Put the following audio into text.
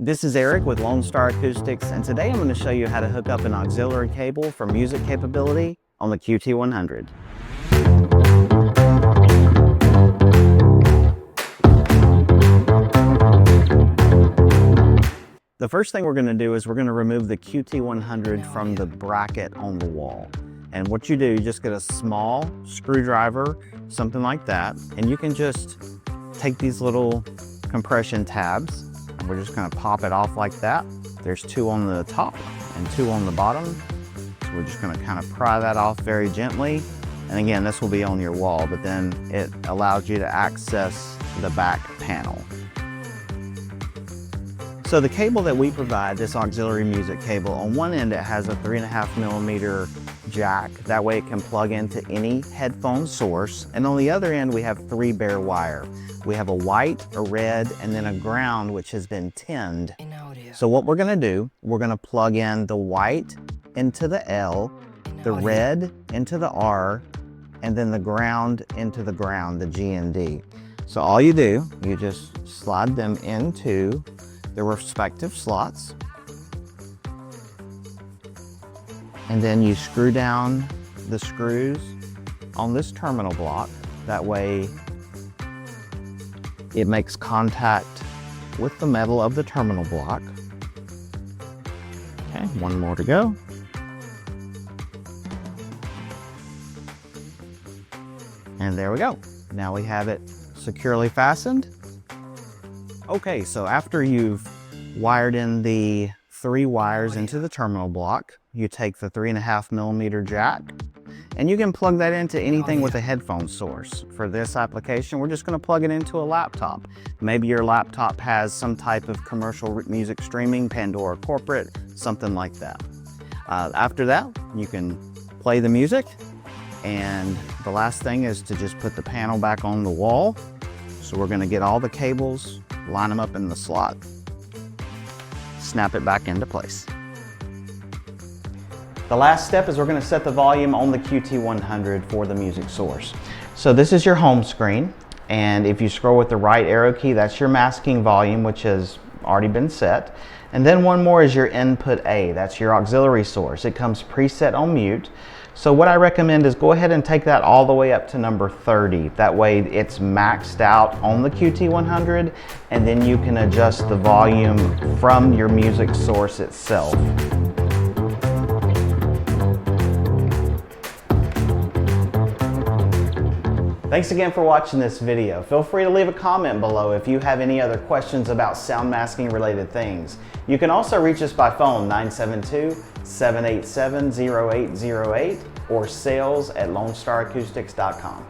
This is Eric with Lone Star Acoustics, and today I'm going to show you how to hook up an auxiliary cable for music capability on the QT100. The first thing we're going to do is we're going to remove the QT100 from the bracket on the wall. And what you do, you just get a small screwdriver, something like that, and you can just take these little compression tabs. We're just going to pop it off like that. There's two on the top and two on the bottom. So we're just going to kind of pry that off very gently. And again, this will be on your wall, but then it allows you to access the back panel. So the cable that we provide, this auxiliary music cable, on one end it has a 3.5mm jack. That way it can plug into any headphone source. And on the other end we have 3 bare wire. We have a white, a red, and then a ground which has been tinned. So what we're going to do, we're going to plug in the white into the L, the red into the R, and then the ground into the ground, the G and D. So all you do, you just slide them into the respective slots, and then you screw down the screws on this terminal block. That way it makes contact with the metal of the terminal block. Okay, one more to go. And there we go. Now we have it securely fastened. Okay, so after you've wired in the 3 wires into the terminal block, you take the 3.5mm jack, and you can plug that into anything with a headphone source. For this application, we're just going to plug it into a laptop. Maybe your laptop has some type of commercial music streaming, Pandora Corporate, something like that. After that, you can play the music, and the last thing is to just put the panel back on the wall. So we're going to get all the cables, line them up in the slot, snap it back into place. The last step is we're going to set the volume on the QT100 for the music source. So this is your home screen, and if you scroll with the right arrow key, that's your masking volume, which has already been set. And then one more is your input A, that's your auxiliary source. It comes preset on mute. So what I recommend is go ahead and take that all the way up to number 30. That way it's maxed out on the QT100, and then you can adjust the volume from your music source itself. Thanks again for watching this video. Feel free to leave a comment below if you have any other questions about sound masking related things. You can also reach us by phone 972-787-0808 or sales@lonestaracoustics.com.